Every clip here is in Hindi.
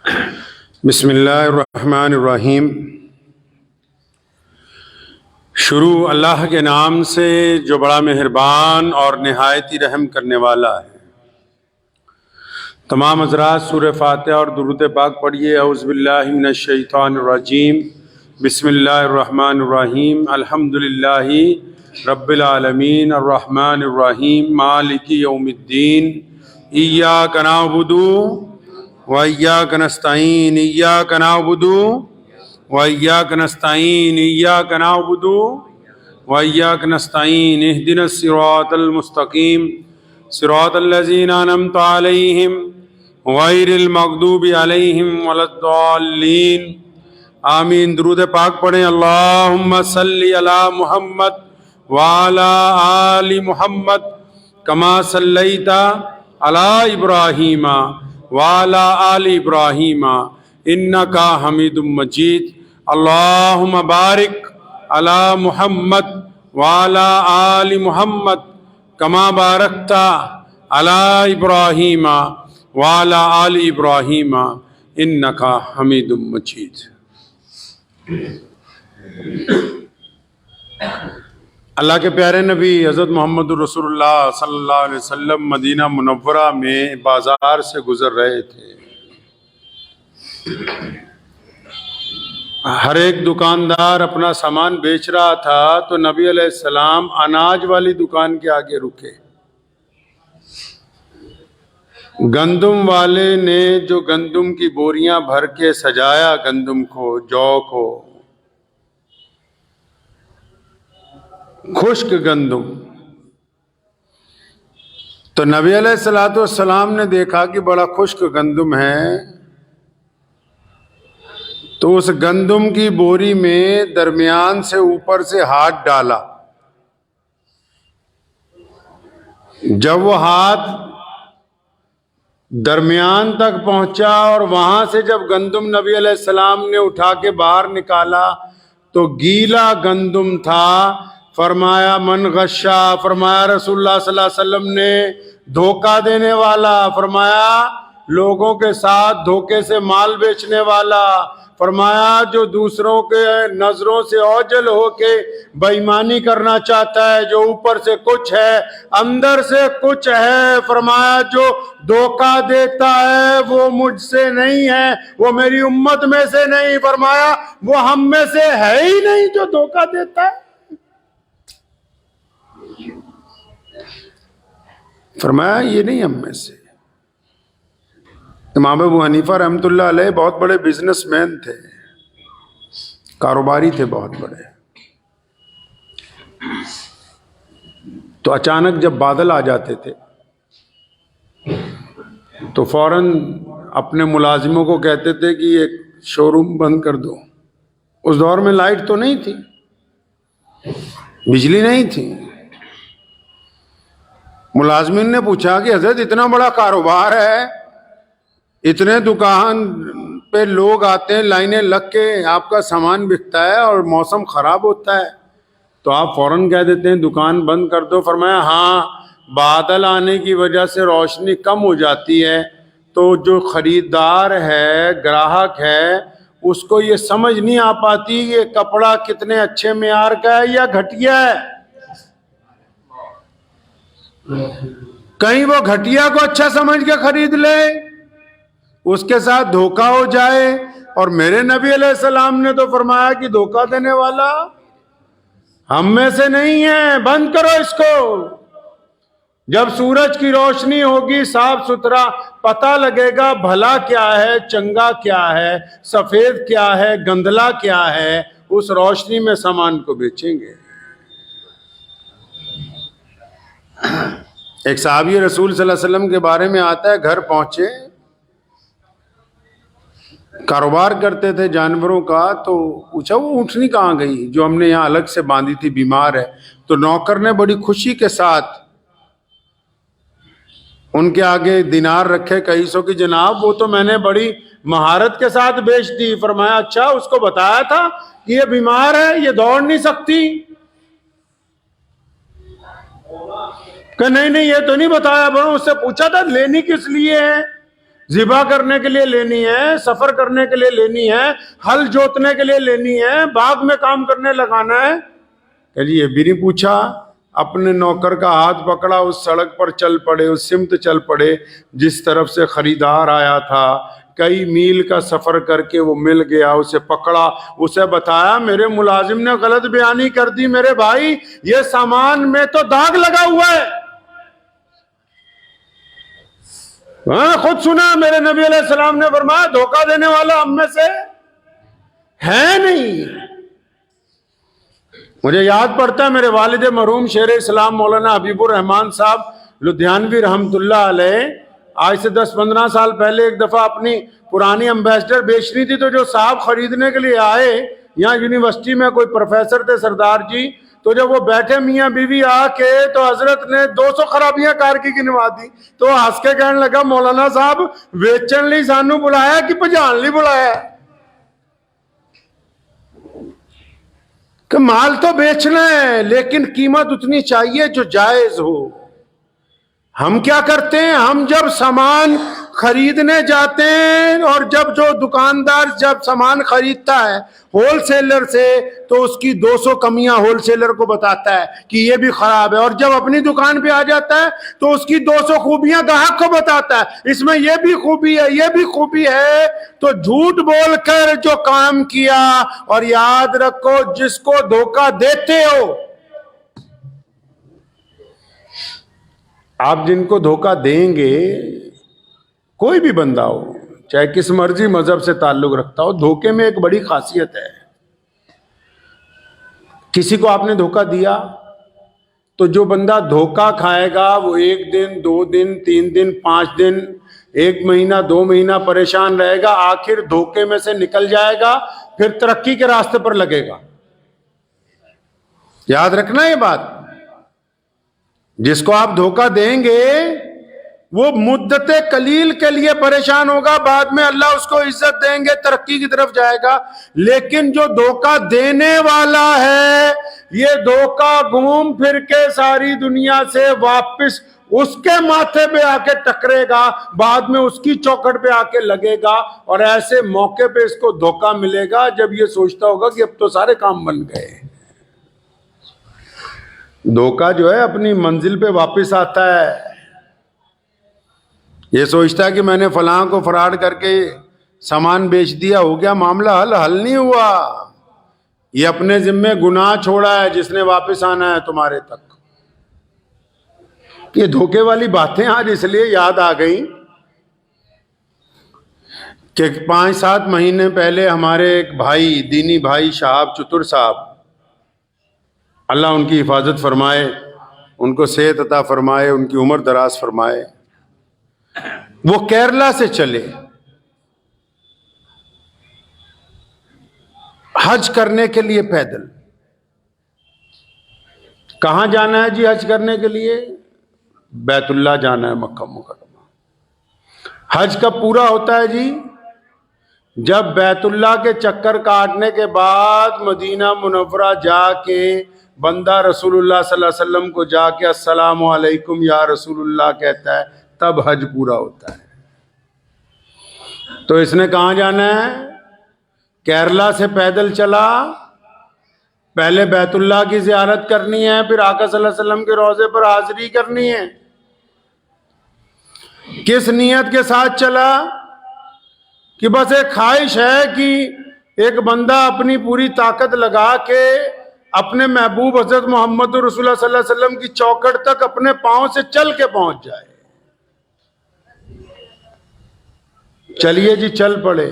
बिस्मिल्लाहिर्रहमानिर्रहीम। शुरू अल्लाह के नाम से जो बड़ा मेहरबान और निहायती रहम करने वाला है। तमाम हज़रात सूरह फातिहा और दुरूद पाक पढ़िए। औज़ु बिल्लाहि मिनश शैतानिर रजीम। बिस्मिल्लाहिर्रहमानिर्रहीम। अल्हम्दुलिल्लाहि रब्बिल आलमीन अर्रहमानिर रहीम मालिकि यौमिद्दीन। इय्याका नअबुदु व इय्याका नस्तईन। इय्याका नअबुदु व इय्याका नस्तईन। इय्याका नअबुदु व इय्याका नस्तईन। इहदिनस सिरातल मुस्तकीम सिरातल लज़ीना अनअमता अलैहिम गैरिल मग़दूबि अलैहिम वलद्दाल्लीन। आमीन। दुरूद पाक पढ़ें। अल्लाहुम्मा सल्लि अला मुहम्मद व अला आलि मुहम्मद कमा सल्लैता अला इब्राहीमा व अला आलि इब्राहीमा इन्नका हमीदुम मजीद। अल्लाहुम्मा बारिक अला मुहम्मद व अला आलि मुहम्मद कमा बारकता अला इब्राहीमा व अला आलि इब्राहीमा इन्नका हमीदुम मजीद। अल्लाह के प्यारे नबी हज़रत मोहम्मद रसूलुल्लाह सल्लल्लाहु अलैहि वसल्लम मदीना मुनव्वरा में बाजार से गुजर रहे थे। हर एक दुकानदार अपना सामान बेच रहा था तो नबी अलैहिस्सलाम अनाज वाली दुकान के आगे रुके। गंदुम वाले ने जो गंदुम की बोरियां भर के सजाया, गंदुम को, जौ को, खुश्क गंदुम, तो नबी अलैहिस्सलातु वस्सलाम ने देखा कि बड़ा खुश्क गंदुम है, तो उस गंदुम की बोरी में दरमियान से ऊपर से हाथ डाला। जब वो हाथ दरमियान तक पहुंचा और वहां से जब गंदुम नबी अलैहिस्सलाम ने उठा के बाहर निकाला तो गीला गंदुम था। फरमाया मन गश्शा, फरमाया रसूलुल्लाह सल्लल्लाहु अलैहि वसल्लम ने धोखा देने वाला, फरमाया लोगों के साथ धोखे से माल बेचने वाला, फरमाया जो दूसरों के नजरों से ओझल होके बेईमानी करना चाहता है, जो ऊपर से कुछ है अंदर से कुछ है, फरमाया जो धोखा देता है वो मुझसे नहीं है, वो मेरी उम्मत में से नहीं, फरमाया वो हम में से है ही नहीं जो धोखा देता है। फरमाया ये नहीं हम में से। इमाम अबू हनीफा रहमतुल्लाह अलैह बहुत बड़े बिजनेसमैन थे, कारोबारी थे बहुत बड़े। तो अचानक जब बादल आ जाते थे तो फौरन अपने मुलाजिमों को कहते थे कि एक शोरूम बंद कर दो। उस दौर में लाइट तो नहीं थी, बिजली नहीं थी। मुलाजिमिन ने पूछा कि हजरत इतना बड़ा कारोबार है, इतने दुकान पे लोग आते हैं, लाइनें लग के आपका सामान बिकता है और मौसम खराब होता है तो आप फौरन कह देते हैं दुकान बंद कर दो। फरमाया हाँ, बादल आने की वजह से रोशनी कम हो जाती है तो जो खरीदार है, ग्राहक है, उसको ये समझ नहीं आ पाती ये कपड़ा कितने अच्छे मेयार का है या घटिया है। कहीं वो घटिया को अच्छा समझ के खरीद ले, उसके साथ धोखा हो जाए। और मेरे नबी अलैहिस्सलाम ने तो फरमाया कि धोखा देने वाला हम में से नहीं है, बंद करो इसको। जब सूरज की रोशनी होगी, साफ सुथरा पता लगेगा भला क्या है, चंगा क्या है, सफेद क्या है, गंदला क्या है, उस रोशनी में सामान को बेचेंगे। एक साहबी रसूल सल्लल्लाहु अलैहि वसल्लम के बारे में आता है, घर पहुंचे, कारोबार करते थे जानवरों का, तो पूछा वो ऊँटनी कहाँ गई जो हमने यहाँ अलग से बांधी थी, बीमार है। तो नौकर ने बड़ी खुशी के साथ उनके आगे दिनार रखे, कई सौ की, जनाब वो तो मैंने बड़ी महारत के साथ बेच दी। फरमाया अच्छा, उसको बताया था कि ये बीमार है, ये दौड़ नहीं सकती? नहीं नहीं ये तो नहीं बताया। बड़ों उससे पूछा था लेनी किस लिए है? ज़िबा करने के लिए लेनी है, सफर करने के लिए लेनी है, हल जोतने के लिए लेनी है, बाग में काम करने लगाना है। कह ये भी नहीं पूछा। अपने नौकर का हाथ पकड़ा, उस सड़क पर चल पड़े, उस सिमत चल पड़े जिस तरफ से खरीदार आया था। कई मील का सफर करके वो मिल गया, उसे पकड़ा, उसे बताया मेरे मुलाजिम ने गलत बयानी कर दी मेरे भाई, ये सामान में तो दाग लगा हुआ है। खुद सुना मेरे नबी अलैहिस्सलाम ने फरमाया धोखा देने वाला हम में से है नहीं। मुझे याद पड़ता है मेरे वालिद मरहूम शेर इस्लाम मौलाना हबीबुर रहमान साहब लुधियानवी रहमतुल्लाह अलैह, आज से 10-15 साल पहले एक दफा अपनी पुरानी एम्बेसडर बेचनी थी, तो जो साहब खरीदने के लिए आए, यहाँ यूनिवर्सिटी में कोई प्रोफेसर थे सरदार जी, तो जब वो बैठे मियाँ बीवी आके, तो हजरत ने 200 खराबियां कार की गिनवा दी। तो हंस के कहने लगा मौलाना साहब बेचन ली सानू बुलाया कि भजान ली बुलाया? कि माल तो बेचना है लेकिन कीमत उतनी चाहिए जो जायज हो। हम क्या करते हैं, हम जब सामान खरीदने जाते हैं और जब जो दुकानदार जब सामान खरीदता है होलसेलर से, तो उसकी 200 कमियां होलसेलर को बताता है कि ये भी खराब है, और जब अपनी दुकान पे आ जाता है तो उसकी 200 खूबियां ग्राहक को बताता है, इसमें ये भी खूबी है, ये भी खूबी है। तो झूठ बोलकर जो काम किया, और याद रखो जिसको धोखा देते हो आप, जिनको धोखा देंगे, कोई भी बंदा हो, चाहे किस मर्जी मजहब से ताल्लुक रखता हो, धोखे में एक बड़ी खासियत है। किसी को आपने धोखा दिया तो जो बंदा धोखा खाएगा वो 1 दिन, 2 दिन, 3 दिन, 5 दिन, 1 महीना, 2 महीना परेशान रहेगा, आखिर धोखे में से निकल जाएगा, फिर तरक्की के रास्ते पर लगेगा। याद रखना ये बात, जिसको आप धोखा देंगे वो मुद्दते कलील के लिए परेशान होगा, बाद में अल्लाह उसको इज्जत देंगे, तरक्की की तरफ जाएगा। लेकिन जो धोखा देने वाला है, ये धोखा घूम फिर के सारी दुनिया से वापस उसके माथे पे आके टकरेगा, बाद में उसकी चौखट पे आके लगेगा, और ऐसे मौके पे इसको धोखा मिलेगा जब ये सोचता होगा कि अब तो सारे काम बन गए। धोखा जो है अपनी मंजिल पे वापस आता है, ये सोचता है कि मैंने फलां को फराड करके सामान बेच दिया, हो गया मामला हल। हल नहीं हुआ, ये अपने जिम्मे गुनाह छोड़ा है जिसने वापस आना है तुम्हारे तक। ये धोखे वाली बातें आज इसलिए याद आ गई कि 5-7 महीने पहले हमारे एक भाई, दीनी भाई शहाब चतुर साहब, अल्लाह उनकी हिफाजत फरमाए, उनको सेहत अता फरमाए, उनकी उम्र दराज फरमाए, वो केरला से चले हज करने के लिए पैदल। कहां जाना है जी हज करने के लिए? बैतुल्लाह जाना है, मक्का मुकर्रमा। हज कब पूरा होता है जी? जब बैतुल्लाह के चक्कर काटने के बाद मदीना मुनव्वरा जाके बंदा रसूलुल्लाह सल्लल्लाहु अलैहि वसल्लम को जाके अस्सलामु अलैकुम या रसूलुल्लाह कहता है, तब हज पूरा होता है। तो इसने कहां जाना है? केरला से पैदल चला, पहले बैतुल्लाह की ज़ियारत करनी है, फिर आका सल्लल्लाहु अलैहि वसल्लम के रोज़े पर हाजिरी करनी है। किस नियत के साथ चला? कि बस एक ख्वाहिश है कि एक बंदा अपनी पूरी ताकत लगा के अपने महबूब हजरत मोहम्मद रसूलुल्लाह सल्लल्लाहु अलैहि वसल्लम की चौखट तक अपने पांव से चल के पहुंच जाए। चलिए जी, चल पड़े।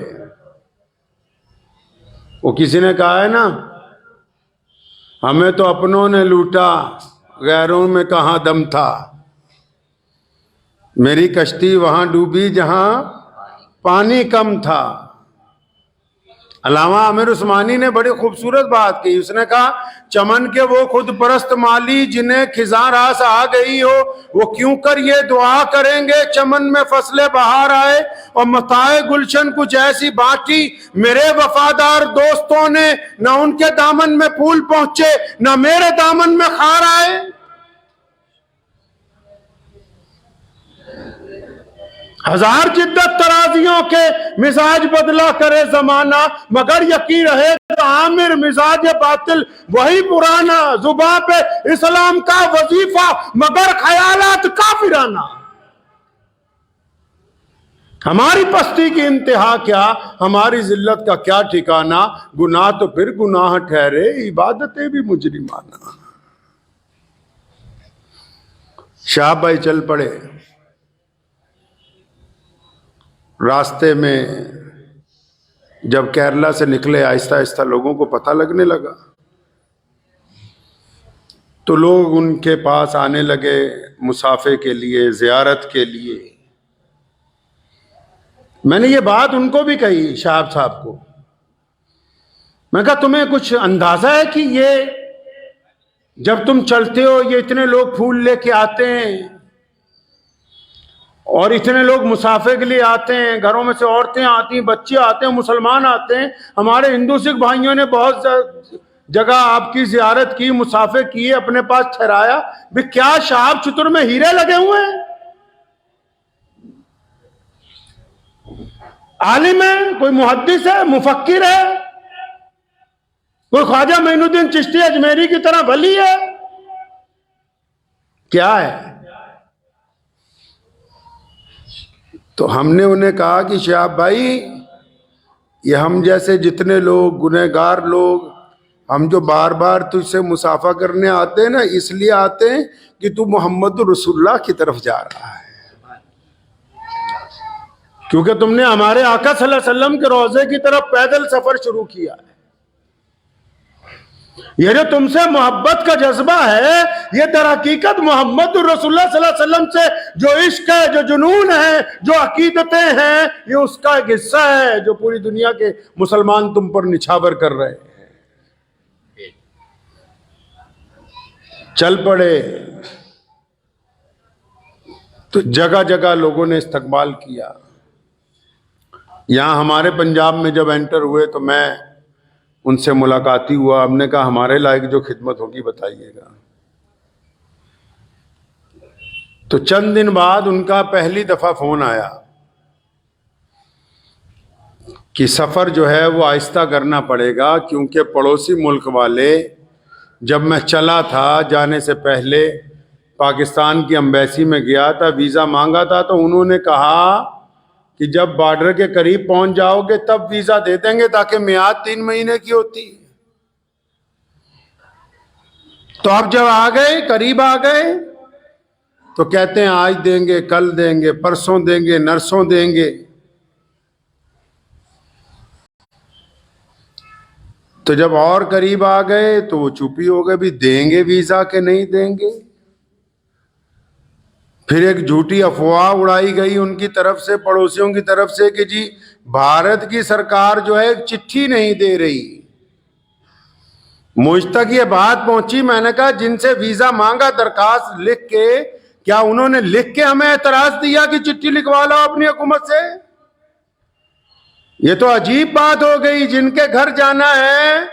वो किसी ने कहा है ना, हमें तो अपनों ने लूटा, गैरों में कहां दम था। मेरी कश्ती वहां डूबी जहां पानी कम था। अल्लामा आमिर उस्मानी ने बड़ी खूबसूरत बात की। उसने कहा, चमन के वो खुद परस्त माली जिन्हें खिज़ां रास आ गई हो, वो क्यों कर ये दुआ करेंगे चमन में फसले बहार आए, और मताए गुलशन कुछ ऐसी बाटी मेरे वफादार दोस्तों ने, न उनके दामन में फूल पहुंचे न मेरे दामन में खार आए। हजार जिद्दत तराजियों के मिजाज बदला करे जमाना, मगर यकीन रहे तो आमिर मिजाज बातिल वही पुराना। जुबान पे इस्लाम का वजीफा मगर ख्यालात काफिराना। हमारी पस्ती की इंतहा क्या, हमारी जिल्लत का क्या ठिकाना। गुनाह तो फिर गुनाह ठहरे, इबादतें भी मुजरिमाना। शाह भाई चल पड़े। रास्ते में जब केरला से निकले, आहिस्ता आहिस्ता लोगों को पता लगने लगा, तो लोग उनके पास आने लगे मुसाफे के लिए, जियारत के लिए। मैंने ये बात उनको भी कही, शाह साहब को। मैं कहा तुम्हें कुछ अंदाजा है कि ये जब तुम चलते हो, ये इतने लोग फूल लेके आते हैं और इतने लोग मुसाफे के लिए आते हैं, घरों में से औरतें आती हैं, बच्चे आते हैं, मुसलमान आते हैं। हमारे हिंदू सिख भाइयों ने बहुत जगह आपकी जियारत की, मुसाफे किए, अपने पास ठहराया। भी क्या शाह चुतुर में हीरे लगे हुए हैं? आलिम है, कोई मुहद्दिस है, मुफक्किर है, कोई ख्वाजा मोइनुद्दीन चिश्ती अजमेरी की तरह वली है? क्या है? तो हमने उन्हें कहा कि शाह भाई, ये हम जैसे जितने लोग गुनहगार लोग, हम जो बार बार तुझसे मुसाफा करने आते हैं ना, इसलिए आते हैं कि तू मोहम्मद रसूलुल्लाह की तरफ जा रहा है, क्योंकि तुमने हमारे आका सल्लल्लाहु अलैहि वसल्लम के रोजे की तरफ पैदल सफर शुरू किया है। ये जो तुमसे मोहब्बत का जज्बा है, ये दर हकीकत मोहम्मद रसूलुल्लाह सल्लल्लाहु अलैहि वसल्लम से जो इश्क है, जो जुनून है, जो अकीदतें हैं, ये उसका एक हिस्सा है जो पूरी दुनिया के मुसलमान तुम पर निछावर कर रहे हैं। चल पड़े। तो जगह जगह लोगों ने इस्तकबाल किया। यहां हमारे पंजाब में जब एंटर हुए तो मैं उनसे मुलाकाती हुआ। हमने कहा हमारे लायक जो खिदमत होगी बताइएगा। तो चंद दिन बाद उनका पहली दफा फोन आया कि सफर जो है वो आहिस्ता करना पड़ेगा, क्योंकि पड़ोसी मुल्क वाले, जब मैं चला था जाने से पहले पाकिस्तान की एम्बेसी में गया था, वीजा मांगा था, तो उन्होंने कहा कि जब बॉर्डर के करीब पहुंच जाओगे तब वीजा दे देंगे, ताकि मियाद 3 महीने की होती। तो अब जब आ गए, करीब आ गए, तो कहते हैं आज देंगे, कल देंगे, परसों देंगे, नरसों देंगे। तो जब और करीब आ गए तो वो चुप ही हो गए, भी देंगे वीजा के नहीं देंगे। फिर एक झूठी अफवाह उड़ाई गई उनकी तरफ से, पड़ोसियों की तरफ से, कि जी भारत की सरकार जो है चिट्ठी नहीं दे रही। मुझ तक ये बात पहुंची। मैंने कहा जिनसे वीजा मांगा दरखास्त लिख के, क्या उन्होंने लिख के हमें एतराज दिया कि चिट्ठी लिखवा लो अपनी हुकूमत से? ये तो अजीब बात हो गई। जिनके घर जाना है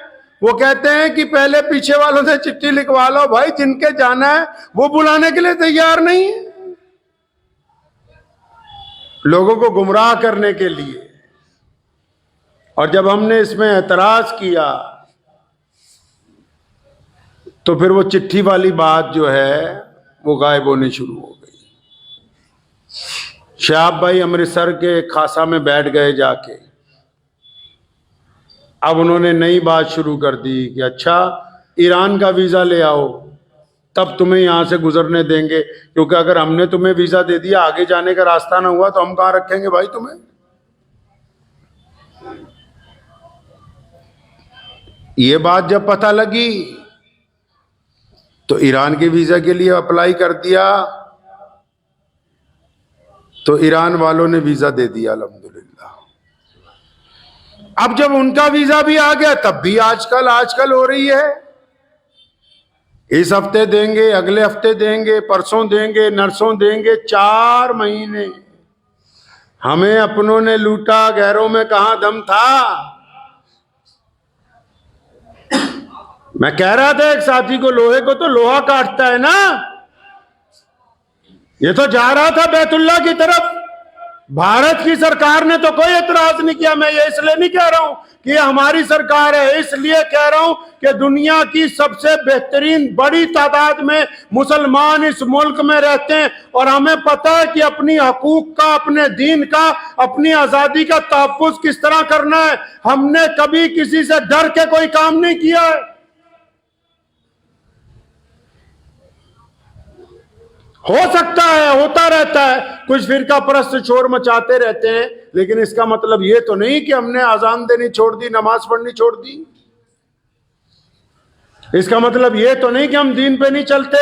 वो कहते हैं कि पहले पीछे वालों से चिट्ठी लिखवा लो। भाई जिनके जाना है वो बुलाने के लिए तैयार नहीं है, लोगों को गुमराह करने के लिए। और जब हमने इसमें एतराज किया तो फिर वो चिट्ठी वाली बात जो है वो गायब होनी शुरू हो गई। शहाब भाई अमृतसर के खासा में बैठ गए जाके। अब उन्होंने नई बात शुरू कर दी कि अच्छा ईरान का वीजा ले आओ, तब तुम्हें यहां से गुजरने देंगे, क्योंकि अगर हमने तुम्हें वीजा दे दिया, आगे जाने का रास्ता ना हुआ तो हम कहां रखेंगे भाई तुम्हें। ये बात जब पता लगी तो ईरान के वीजा के लिए अप्लाई कर दिया, तो ईरान वालों ने वीजा दे दिया अल्हम्दुलिल्लाह। अब जब उनका वीजा भी आ गया तब भी आजकल हो रही है, इस हफ्ते देंगे, अगले हफ्ते देंगे, परसों देंगे, नरसों देंगे। 4 महीने हमें अपनों ने लूटा, गैरों में कहां दम था। मैं कह रहा था एक साथी को, लोहे को तो लोहा काटता है ना। ये तो जा रहा था बैतुल्लाह की तरफ, भारत की सरकार ने तो कोई एतराज नहीं किया। मैं ये इसलिए नहीं कह रहा हूं कि ये हमारी सरकार है, इसलिए कह रहा हूं कि दुनिया की सबसे बेहतरीन बड़ी तादाद में मुसलमान इस मुल्क में रहते हैं और हमें पता है कि अपनी हकूक का, अपने दीन का, अपनी आजादी का तहफ्फुज किस तरह करना है। हमने कभी किसी से डर के कोई काम नहीं किया है। हो सकता है, होता रहता है, कुछ फिरका परस्त शोर मचाते रहते हैं, लेकिन इसका मतलब ये तो नहीं कि हमने अजान देनी छोड़ दी, नमाज पढ़नी छोड़ दी। इसका मतलब ये तो नहीं कि हम दीन पे नहीं चलते।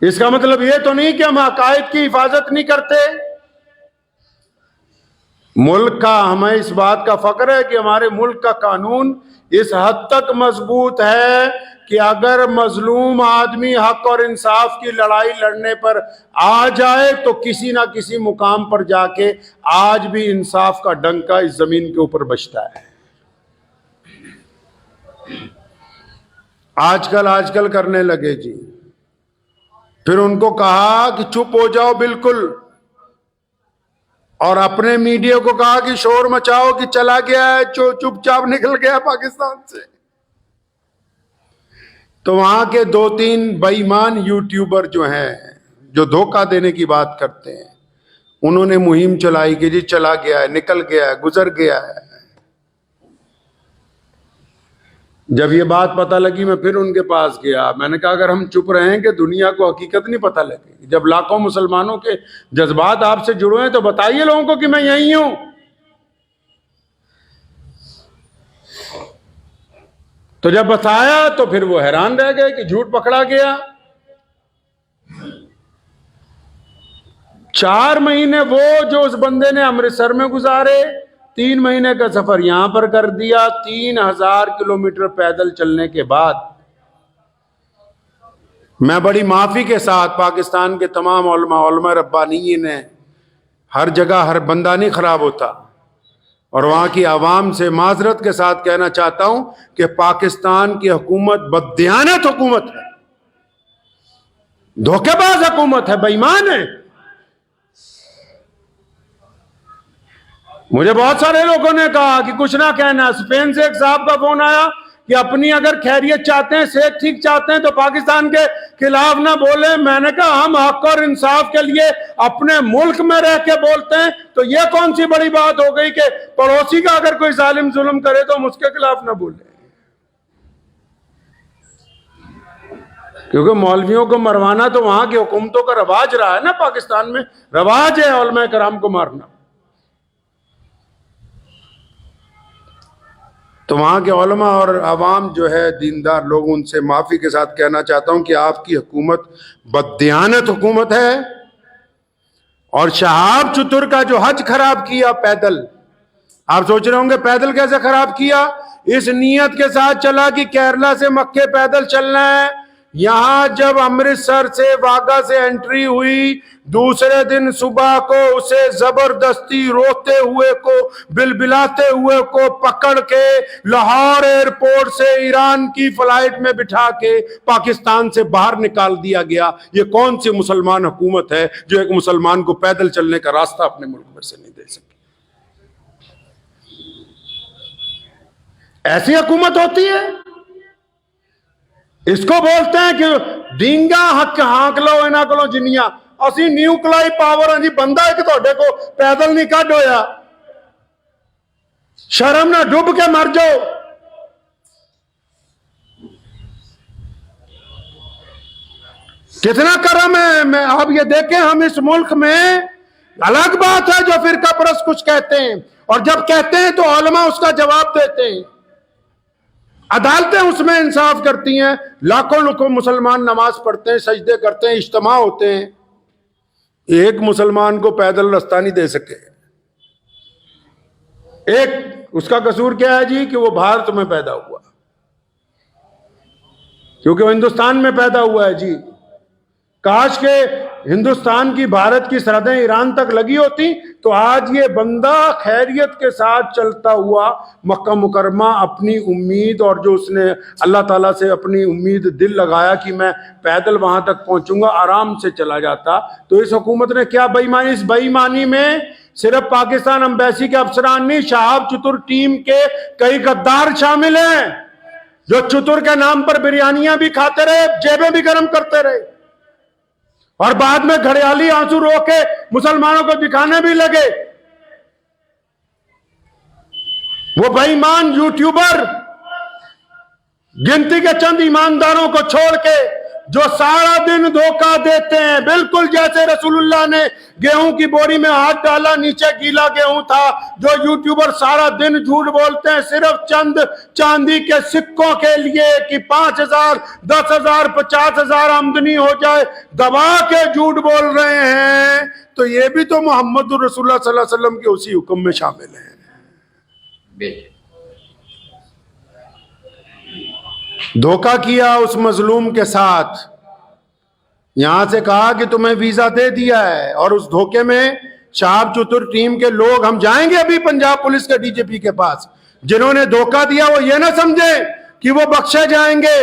इसका मतलब ये तो नहीं कि हम अकायद की हिफाजत नहीं करते। मुल्क का, हमें इस बात का फख्र है कि हमारे मुल्क का कानून इस हद तक मजबूत है कि अगर मजलूम आदमी हक और इंसाफ की लड़ाई लड़ने पर आ जाए तो किसी ना किसी मुकाम पर जाके आज भी इंसाफ का डंका इस जमीन के ऊपर बजता है। आजकल करने लगे जी। फिर उनको कहा कि चुप हो जाओ बिल्कुल, और अपने मीडिया को कहा कि शोर मचाओ कि चला गया है, चुपचाप निकल गया पाकिस्तान से। तो वहां के 2-3 बेईमान यूट्यूबर जो हैं, जो धोखा देने की बात करते हैं, उन्होंने मुहिम चलाई कि जी चला गया है, निकल गया है, गुजर गया है। जब ये बात पता लगी मैं फिर उनके पास गया। मैंने कहा अगर हम चुप रहेंगे दुनिया को हकीकत नहीं पता लगेगी। जब लाखों मुसलमानों के जज्बात आपसे जुड़े हैं तो बताइए लोगों को कि मैं यहीं हूं। तो जब बताया तो फिर वो हैरान रह गए कि झूठ पकड़ा गया। 4 महीने वो जो उस बंदे ने अमृतसर में गुजारे, 3 महीने का सफर यहां पर कर दिया, 3000 किलोमीटर पैदल चलने के बाद मैं बड़ी माफी के साथ पाकिस्तान के तमाम उलमा रब्बानीयीन ने, हर जगह हर बंदा नहीं खराब होता, और वहां की आवाम से माजरत के साथ कहना चाहता हूं कि पाकिस्तान की हुकूमत बददियानत हुकूमत है, धोखेबाज हुकूमत है, बेईमान है। मुझे बहुत सारे लोगों ने कहा कि कुछ ना कहना। स्पेन से एक साहब का फोन आया कि अपनी अगर खैरियत चाहते हैं, सेहत ठीक चाहते हैं तो पाकिस्तान के खिलाफ ना बोले। मैंने कहा हम हक और इंसाफ के लिए अपने मुल्क में रह के बोलते हैं, तो ये कौन सी बड़ी बात हो गई कि पड़ोसी का अगर कोई जालिम जुल्म करे तो हम उसके खिलाफ ना बोले। क्योंकि मौलवियों को मरवाना तो वहां की हुकूमतों का रवाज रहा है ना, पाकिस्तान में रवाज है उलमा कराम को मारना। तो वहां के उलमा और अवाम जो है दीनदार लोग, उनसे माफी के साथ कहना चाहता हूं कि आपकी हुकूमत बददियानत हुकूमत है। और शहाब चतुर का जो हज खराब किया पैदल, आप सोच रहे होंगे पैदल कैसे खराब किया। इस नीयत के साथ चला कि केरला से मक्के पैदल चलना है। यहां जब अमृतसर से वाघा से एंट्री हुई, दूसरे दिन सुबह को उसे जबरदस्ती रोते हुए को, बिलबिलाते हुए को पकड़ के लाहौर एयरपोर्ट से ईरान की फ्लाइट में बिठा के पाकिस्तान से बाहर निकाल दिया गया। ये कौन सी मुसलमान हुकूमत है जो एक मुसलमान को पैदल चलने का रास्ता अपने मुल्क में से नहीं दे सकी। ऐसी हुकूमत होती है। इसको बोलते हैं कि डींगा हक हाँक लो इना को जिन्निया, असी न्यूक्लियर पावर हैं जी, बंदा एक तुहाडे को पैदल नहीं कढ होया। शर्म ना डूब के मर जाओ। कितना करम है। आप ये देखें, हम इस मुल्क में, अलग बात है जो फिरका परस्त कुछ कहते हैं, और जब कहते हैं तो उलमा उसका जवाब देते हैं, अदालतें उसमें इंसाफ करती हैं, लाखों मुसलमान नमाज पढ़ते हैं, सजदे करते हैं, इज्तिमा होते हैं, एक मुसलमान को पैदल रास्ता नहीं दे सके। एक उसका कसूर क्या है जी कि वो भारत में पैदा हुआ, क्योंकि वो हिंदुस्तान में पैदा हुआ है जी। काश के हिंदुस्तान की, भारत की सरहदें ईरान तक लगी होती तो आज ये बंदा खैरियत के साथ चलता हुआ मक्का मुकरमा अपनी उम्मीद, और जो उसने अल्लाह ताला से अपनी उम्मीद दिल लगाया कि मैं पैदल वहां तक पहुंचूंगा, आराम से चला जाता। तो इस हुकूमत ने क्या बेईमानी, इस बेईमानी में सिर्फ पाकिस्तान एम्बेसी के अफसरान नहीं, शहाब चतुर टीम के कई गद्दार शामिल हैं, जो चतुर के नाम पर बिरयानियां भी खाते रहे, जेबें भी गर्म करते रहे, और बाद में घड़ियाली आंसू रो के मुसलमानों को दिखाने भी लगे। वो बेईमान यूट्यूबर गिनती के चंद ईमानदारों को छोड़ के जो सारा दिन धोखा देते हैं, बिल्कुल जैसे रसूलुल्लाह ने गेहूं की बोरी में हाथ डाला, नीचे गीला गेहूं था। जो यूट्यूबर सारा दिन झूठ बोलते हैं सिर्फ चंद चांदी के सिक्कों के लिए कि 5,000, 10,000, 50,000 आमदनी हो जाए, दबा के झूठ बोल रहे हैं, तो ये भी तो मोहम्मद रसूलुल्लाह सल्लल्लाहु अलैहि वसल्लम के उसी हुक्म में शामिल है। धोखा किया उस मजलूम के साथ, यहां से कहा कि तुम्हें वीजा दे दिया है, और उस धोखे में शहाब चतुर टीम के लोग, हम जाएंगे अभी पंजाब पुलिस के डीजीपी के पास, जिन्होंने धोखा दिया वो ये ना समझे कि वो बख्शे जाएंगे।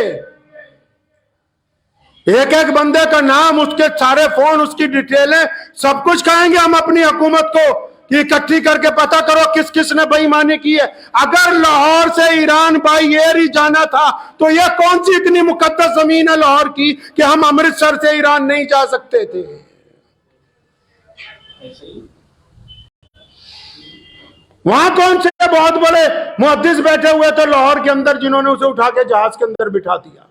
एक एक बंदे का नाम, उसके सारे फोन, उसकी डिटेलें, सब कुछ कहेंगे हम अपनी हुकूमत को कि इकट्ठी करके पता करो किस किस ने बेईमानी की है। अगर लाहौर से ईरान बाई एयर ही जाना था तो यह कौन सी इतनी मुकद्दस जमीन है लाहौर की कि हम अमृतसर से ईरान नहीं जा सकते थे। वहां कौन से बहुत बड़े मुहद्दिस बैठे हुए थे लाहौर के अंदर जिन्होंने उसे उठा के जहाज के अंदर बिठा दिया।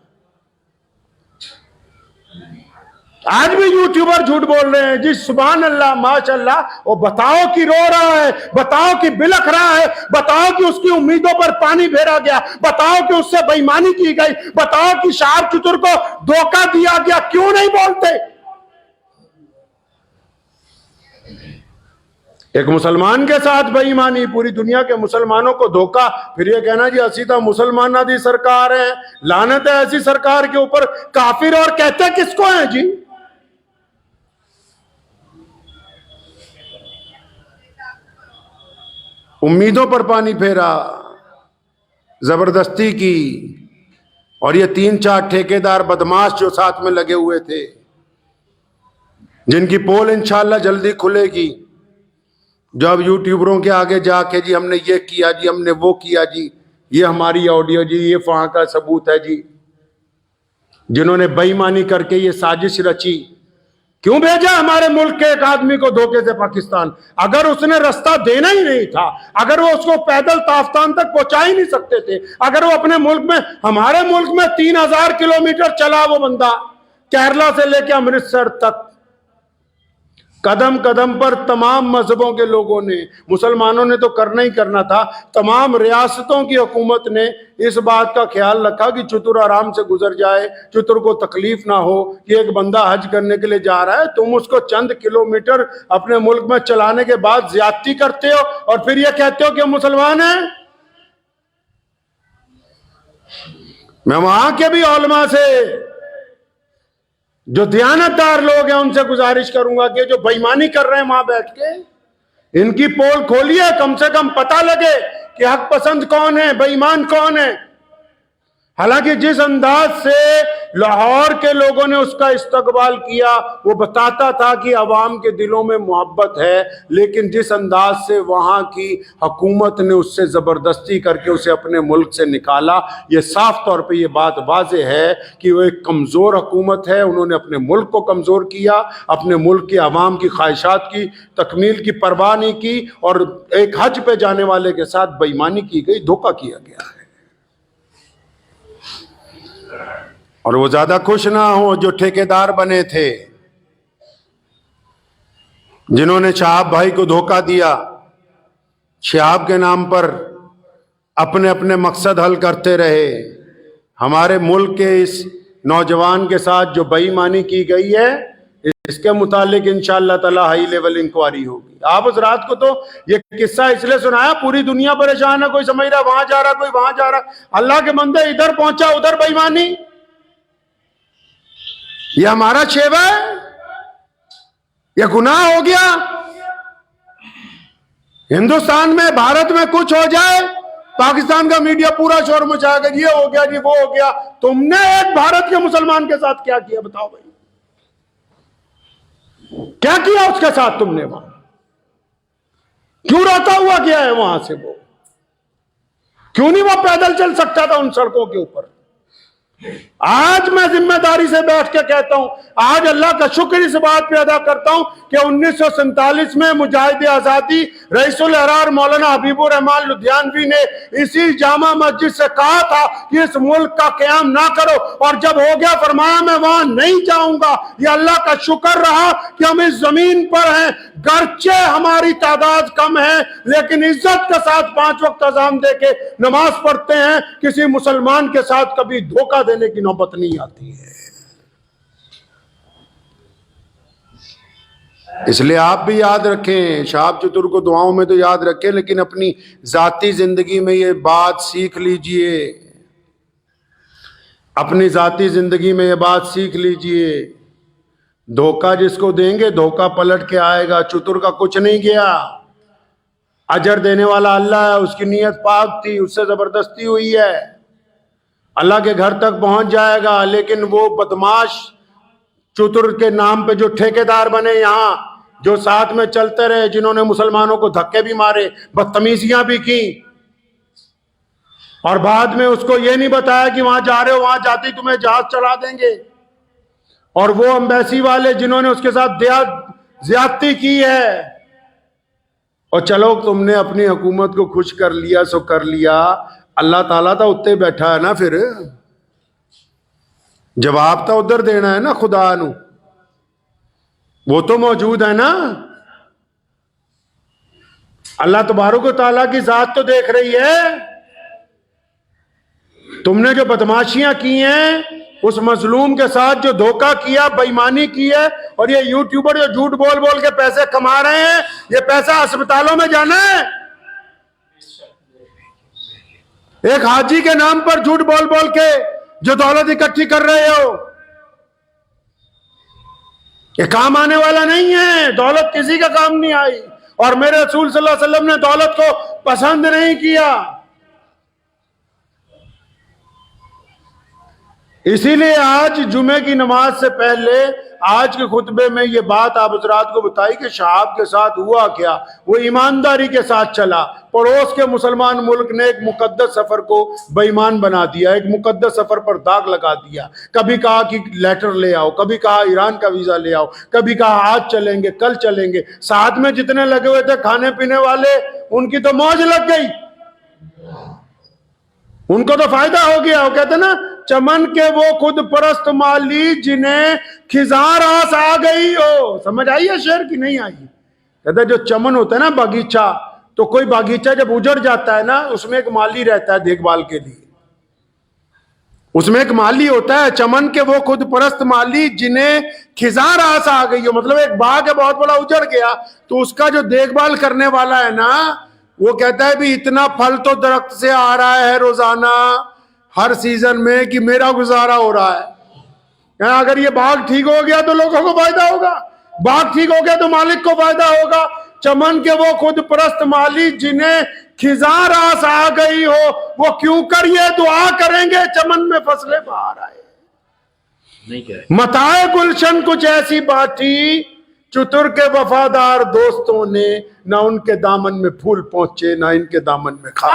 आज भी यूट्यूबर झूठ बोल रहे हैं जी, सुभान अल्लाह माशाअल्लाह, वो बताओ कि रो रहा है, बताओ कि बिलख रहा है, बताओ कि उसकी उम्मीदों पर पानी फेरा गया, बताओ कि उससे बेईमानी की गई, बताओ कि शहाब चतुर को धोखा दिया गया, क्यों नहीं बोलते। एक मुसलमान के साथ बेईमानी, पूरी दुनिया के मुसलमानों को धोखा, फिर ये कहना जी असी तो मुसलमाना दी सरकार है, लानत है ऐसी सरकार के ऊपर। काफिर और कहते किसको है जी? उम्मीदों पर पानी फेरा, जबरदस्ती की, और ये 3-4 ठेकेदार बदमाश जो साथ में लगे हुए थे, जिनकी पोल इंशाल्लाह जल्दी खुलेगी, जब यूट्यूबरों के आगे जाके जी हमने ये किया जी, हमने वो किया जी, ये हमारी ऑडियो जी, ये वहां का सबूत है जी, जिन्होंने बेईमानी करके ये साजिश रची। क्यों भेजा हमारे मुल्क के एक आदमी को धोखे से पाकिस्तान? अगर उसने रास्ता देना ही नहीं था, अगर वो उसको पैदल ताफ्तान तक पहुंचा ही नहीं सकते थे, अगर वो अपने मुल्क में, हमारे मुल्क में 3,000 किलोमीटर चला वो बंदा, केरला से लेकर अमृतसर तक, कदम कदम पर तमाम मजहबों के लोगों ने, मुसलमानों ने तो करना ही करना था, तमाम रियासतों की हुकूमत ने इस बात का ख्याल रखा कि चतुर आराम से गुजर जाए, चतुर को तकलीफ ना हो कि एक बंदा हज करने के लिए जा रहा है, तुम उसको चंद किलोमीटर अपने मुल्क में चलाने के बाद ज्यादती करते हो और फिर यह कहते हो कि हम मुसलमान हैं। मैं वहां के भी उलमा से, जो दयानतदार लोग हैं, उनसे गुजारिश करूंगा कि जो बेईमानी कर रहे हैं वहां बैठ के, इनकी पोल खोलिए, कम से कम पता लगे कि हक पसंद कौन है, बेईमान कौन है। हालांकि जिस अंदाज से लाहौर के लोगों ने उसका इस्तकबाल किया वो बताता था कि अवाम के दिलों में मोहब्बत है, लेकिन जिस अंदाज से वहां की हुकूमत ने उससे जबरदस्ती करके उसे अपने मुल्क से निकाला, ये साफ तौर पे ये बात वाज़ेह है कि वो एक कमज़ोर हुकूमत है। उन्होंने अपने मुल्क को कमज़ोर किया, अपने मुल्क के अवाम की ख्वाहिशात की तकमील की परवाह नहीं की, और एक हज पे जाने वाले के साथ बेईमानी की गई, धोखा किया गया है। और वो ज्यादा खुश ना हो जो ठेकेदार बने थे, जिन्होंने शहाब भाई को धोखा दिया, शहाब के नाम पर अपने अपने मकसद हल करते रहे। हमारे मुल्क के इस नौजवान के साथ जो बेईमानी की गई है, इसके मुतालिक इंशाअल्लाह ताला हाई लेवल इंक्वायरी होगी। आप उस रात को तो ये किस्सा इसलिए सुनाया, पूरी दुनिया परेशान है, कोई समझ रहा वहां जा रहा, कोई वहां जा रहा। अल्लाह के बंदे, इधर पहुंचा उधर बेईमानी। ये हमारा शेवा है? यह गुनाह हो गया? हिंदुस्तान में, भारत में कुछ हो जाए, पाकिस्तान का मीडिया पूरा शोर मचाएगा, ये हो गया जी, वो हो गया। तुमने एक भारत के मुसलमान के साथ क्या किया बताओ भाई? क्या किया उसके साथ तुमने? वहां क्यों रोता हुआ गया है वहां से? वो क्यों नहीं वो पैदल चल सकता था उन सड़कों के ऊपर? आज मैं जिम्मेदारी से बैठ के कहता हूं, आज अल्लाह का शुक्र इस बात पे अदा करता हूं कि 1947 में मुजाहिद आजादी रईसुल अहरार मौलाना हबीबुर रहमान लुधियानवी ने इसी जामा मस्जिद से कहा था कि इस मुल्क का क़याम ना करो, और जब हो गया फरमाया मैं वहां नहीं जाऊंगा। ये अल्लाह का शुक्र रहा कि हम इस जमीन पर हैं, गर्चे हमारी तादाद कम है लेकिन इज्जत के साथ 5 वक्त अज़ान दे के नमाज पढ़ते हैं। किसी मुसलमान के साथ कभी धोखा देने की नौबत नहीं आती है। इसलिए आप भी याद रखें, शहाब चतुर को दुआओं में तो याद रखें, लेकिन अपनी जाती जिंदगी में ये बात सीख लीजिए। अपनी जाती जिंदगी में ये बात सीख लीजिए, धोखा जिसको देंगे धोखा पलट के आएगा। चतुर का कुछ नहीं गया, अजर देने वाला अल्लाह है, उसकी नीयत पाक थी, उससे जबरदस्ती हुई है, अल्लाह के घर तक पहुंच जाएगा। लेकिन वो बदमाश चतुर के नाम पे जो ठेकेदार बने यहां, जो साथ में चलते रहे, जिन्होंने मुसलमानों को धक्के भी मारे, बदतमीजियां भी की, और बाद में उसको ये नहीं बताया कि वहां जा रहे हो, वहां जाती तुम्हें जहाज चढ़ा देंगे। और वो एम्बेसी वाले जिन्होंने उसके साथ ज्यादती की है, और चलो तुमने अपनी हुकूमत को खुश कर लिया सो कर लिया, अल्लाह ताला तो उत्ते बैठा है ना, फिर जवाब तो उधर देना है ना, खुदा नू वो तो मौजूद है ना। अल्लाह तबारक व तआला की जात तो देख रही है। तुमने जो बदमाशियां की हैं, उस मजलूम के साथ जो धोखा किया, बेईमानी की है, और ये यूट्यूबर जो झूठ बोल बोल के पैसे कमा रहे हैं, ये पैसा अस्पतालों में जाना है। एक हाजी के नाम पर झूठ बोल बोल के जो दौलत इकट्ठी कर रहे हो, ये काम आने वाला नहीं है। दौलत किसी का काम नहीं आई, और मेरे रसूल सल्लल्लाहु अलैहि वसल्लम ने दौलत को पसंद नहीं किया। इसीलिए आज जुमे की नमाज से पहले आज के खुतबे में ये बात आप हज़रात को बताई कि शहाब के साथ हुआ क्या। वो ईमानदारी के साथ चला, पड़ोस के मुसलमान मुल्क ने एक मुकद्दस सफर को बेईमान बना दिया, एक मुकद्दस सफर पर दाग लगा दिया। कभी कहा कि लेटर ले आओ, कभी कहा ईरान का वीजा ले आओ, कभी कहा आज चलेंगे कल चलेंगे। साथ में जितने लगे हुए थे खाने पीने वाले, उनकी तो मौज लग गई, उनको तो फायदा हो गया। वो कहते ना, चमन के वो खुद परस्त माली जिन्हें खिजार आस आ गई हो। समझ आई है शेर की नहीं आई? कहते जो चमन होता है ना, बागीचा, तो कोई बागीचा जब उजड़ जाता है ना, उसमें एक माली रहता है देखभाल के लिए, उसमें एक माली होता है। चमन के वो खुद परस्त माली जिन्हें खिजार आस आ गई हो, मतलब एक बाग है बहुत बड़ा, उजड़ गया, तो उसका जो देखभाल करने वाला है ना, वो कहता है भी इतना फल तो दरख्त से आ रहा है रोजाना हर सीजन में कि मेरा गुजारा हो रहा है। अगर ये बाग ठीक हो गया तो लोगों को फायदा होगा, बाग ठीक हो गया तो मालिक को फायदा होगा। चमन के वो खुद परस्त माली जिन्हें खिजार आस आ गई हो, वो क्यों कर ये दुआ करेंगे चमन में फसलें बाहर आए। मताए गुलशन कुछ ऐसी बाटी, चतुर के वफादार दोस्तों ने ना उनके दामन में फूल पहुंचे ना इनके दामन में खा।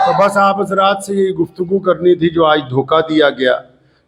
तो बस आप हज़रात से ये गुफ्तगू करनी थी जो आज धोखा दिया गया।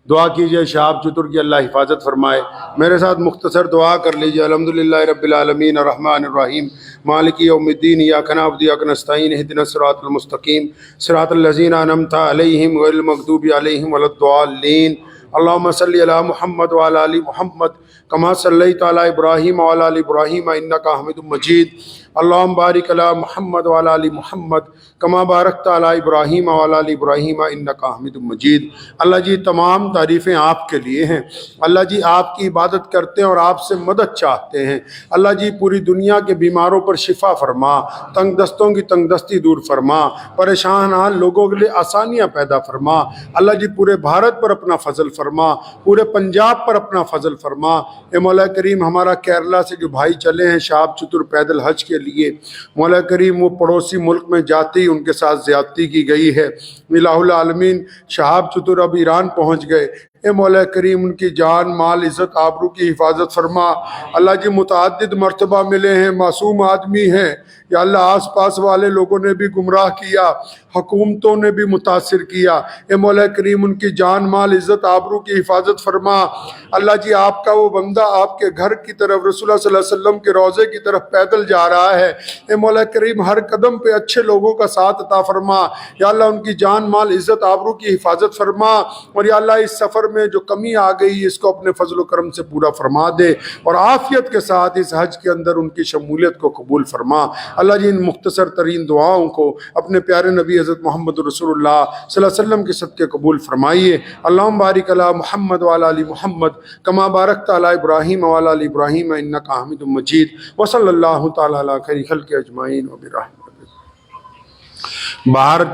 दुआ कीजिए शहाब चतुर की अल्लाह हिफाजत फरमाए। मेरे साथ मुख्तसर दुआ कर लीजिए। अल्हम्दुलिल्लाहि रब्बिल आलमीन अर्रहमानिर रहीम मालिकी यौमिद्दीन इय्याका नअबुदु व इय्याका नस्तईन इहदिनस सिरातल मुस्तकीम सिरातल लज़ीना अनअमता अलैहिम गैरिल मग़दूबि अलैहिम वलद्दाल्लीन। अल्लाहुम्मा सल्लि अला मुहम्मद व अला आलि मुहम्मद कमा सल्लैता अला इब्राहीम व अला आलि इब्राहीम इन्नका हमीदुम मजीद। अल्लाहुम्मा बारिक अला मुहम्मद व अला आलि मुहम्मद कमा बारकता अला इब्राहीम व अला आलि इब्राहीम इन्नका हमीदुम मजीद। अल्लाह जी तमाम तारीफ़ें आपके लिए हैं। अल्लाह जी आपकी इबादत करते हैं और आपसे मदद चाहते हैं। अल्लाह जी पूरी दुनिया के बीमारों पर शिफा फरमा, तंग दस्तों की तंग दस्ती दूर फरमा, परेशान हाल लोगों के लिए आसानियाँ पैदा फरमा। अल्लाह जी पूरे भारत पर अपना फजल फरमा, पूरे पंजाब पर अपना फजल फरमा। ए मौला करीम हमारा केरला से जो भाई चले हैं शाहब चतुर पैदल हज के लिए, मौला करीम वो पड़ोसी मुल्क में जाते ही उनके साथ ज़्यादती की गई है। इलाहुल आलमीन शहाब चतुर अब ईरान पहुँच गए। ए मौला करीम उनकी जान माल इज़्ज़त आबरू की हिफाजत फरमा। अल्लाह जी मुतअद्दिद मर्तबा मिले हैं, मासूम आदमी हैं। या अल्लाह आस पास वाले लोगों ने भी गुमराह किया, हुकूमतों ने भी मुतासिर किया। ए मौला करीम उनकी जान माल इज़्ज़त आबरू की हिफाजत फरमा। अल्लाह जी आपका वो बंदा आपके घर की तरफ रसूलुल्लाह सल्लल्लाहु अलैहि वसल्लम के रोज़े की तरफ पैदल जा रहा है। ए मौला करीम हर कदम पे अच्छे लोगों का साथ अता फरमा। या अल्लाह उनकी जान माल इज़्ज़त आबरू की हिफाजत फरमा। और या अल्लाह इस सफ़र में जो कमी आ गई इसको अपने फजल करम से पूरा फरमा दे और आफियत के साथ इस हज के अंदर उनकी शमूलियत को कबूल फरमा। अल्लाह जी इन मुख्तसर तरीन दुआओं को अपने प्यारे नबी हज़रत मोहम्मद रसूलुल्लाह सल्लल्लाहु अलैहि वसल्लम के सदक़े कबूल फरमाइए। अल्लाहुम्मा बारिक अला मुहम्मद व अला आलि मुहम्मद कमा बारकता अला इब्राहीम व अला आलि इब्राहीम इन्नका हमीदुम मजीद। व सल्लल्लाहु तआला अला खैरि खल्क़ि अजमाइन व बिरहमतिहि। भारत